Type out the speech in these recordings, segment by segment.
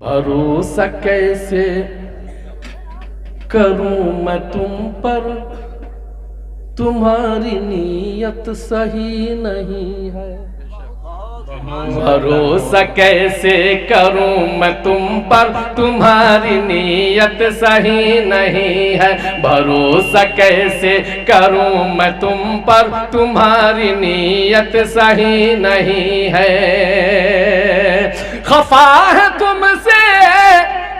भरोसा कैसे करूं मैं तुम पर, तुम्हारी नीयत सही नहीं है। भरोसा कैसे करूं मैं तुम पर, तुम्हारी नीयत सही नहीं है। भरोसा कैसे करूं मैं तुम पर, तुम्हारी नीयत सही नहीं है। खफा है तुमसे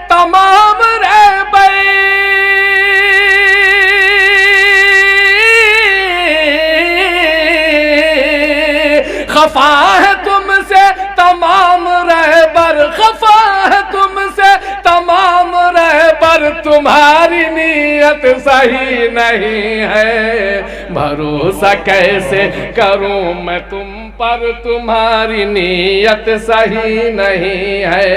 तमाम रहबर, खफा है तुमसे तमाम रहबर, खफा है तुमसे तमाम रहबर, तुम्हारी नीयत सही नहीं है। भरोसा कैसे करूं मैं तुम पर, तुम्हारी नीयत सही नहीं है।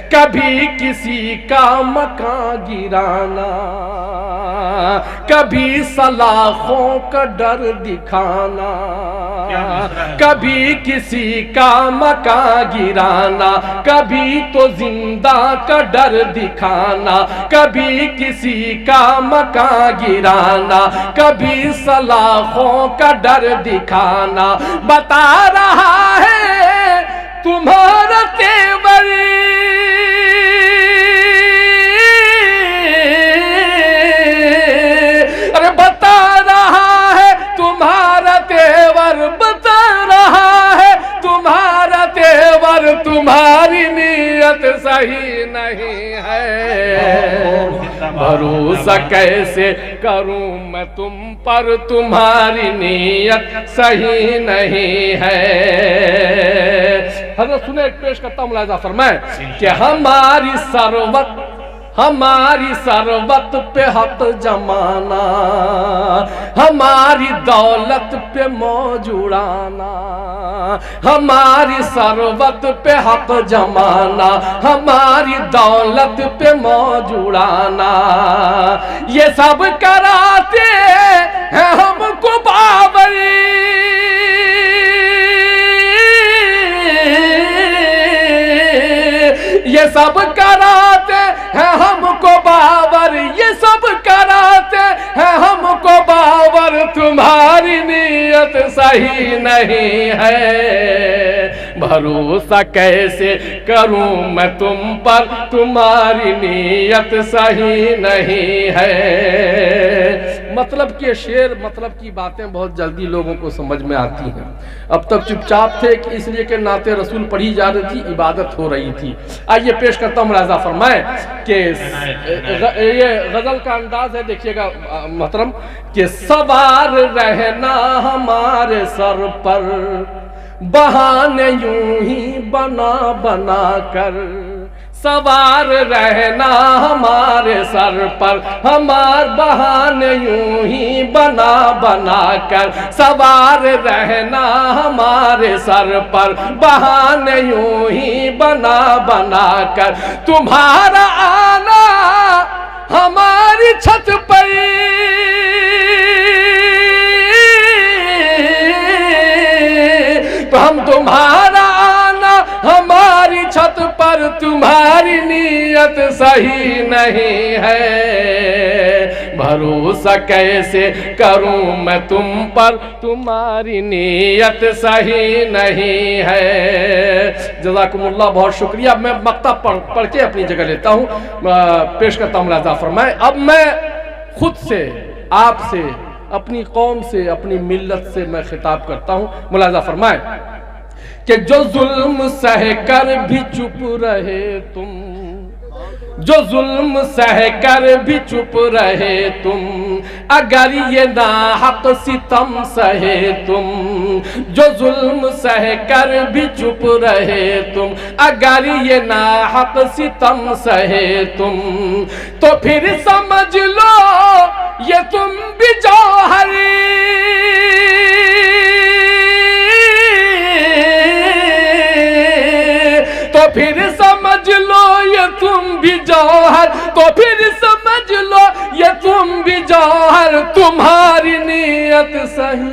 कभी किसी का मकान गिराना, कभी सलाखों का डर दिखाना, कभी किसी का मकान गिराना, कभी तो जिंदा का डर दिखाना, कभी किसी का मकान गिराना, कभी सलाखों का डर दिखाना। बता रहा है तुम्हारा तेवर, अरे बता रहा है तुम्हारा तेवर, बता रहा है तुम्हारा तेवर, तुम्हारी नीयत सही नहीं है। भरोसा कैसे करूं मैं तुम पर, तुम्हारी नीयत सही नहीं है। हज़रत सुने एक पेश करता हूं, मुलाहिज़ा फरमाए कि हमारी सरवत पे हक जमाना, हमारी दौलत पे मौज उड़ाना, हमारी सरवत पे हक जमाना, हमारी दौलत पे मौज उड़ाना। ये सब कराते हैं हमको बावरी, ये सब कराते हैं हमको बावर, ये सब कराते हैं हमको बावर, तुम्हारी नीयत सही नहीं है। भरोसा कैसे करूं मैं तुम पर, तुम्हारी नीयत सही नहीं है। मतलब कि शेर, मतलब की बातें बहुत जल्दी लोगों को समझ में आती हैं। अब तक चुपचाप थे कि इसलिए कि नाते रसूल पढ़ी जा रही थी, इबादत हो रही थी। आइए पेश करता हूँ, मुलाहिज़ा फरमाए कि ये गजल का अंदाज है, देखिएगा मोहतरम, कि सवार रहना हमारे सर पर, बहाने यूं ही बना बना कर, सवार रहना हमारे सर पर, हमार बहाने यूं ही बना बना कर, सवार रहना हमारे सर पर, बहाने यूं ही बना बना कर, तुम्हारा आना हमारी छत पर, तो हम तुम्हारा आना हमारी छत पर, तुम्हारी नीयत सही नहीं है। भरोसा कैसे करूं मैं तुम पर, तुम्हारी नीयत सही नहीं है। जज़ाकुमुल्लाह, बहुत शुक्रिया। मैं मक्ता पढ़ के अपनी जगह लेता हूँ, पेश करता हूँ, मुलाहिज़ा फरमाए। अब मैं खुद से, आपसे, अपनी कौम से, अपनी मिल्लत से मैं खिताब करता हूँ। मुलाहिज़ा फरमाए कि जो जुल्म सह कर भी चुप रहे तुम, जो जुल्म सह कर भी चुप रहे तुम, अगर ये नाहक सितम सहे तुम, जो जुल्म सह कर भी चुप रहे तुम, अगर ये नाहक सितम सहे तुम, तो फिर समझ लो ये तुम भी जौहर, तो फिर समझ लो ये तुम भी जौहर, तो फिर समझ लो ये तुम भी जौहर, तुम्हारी नीयत सही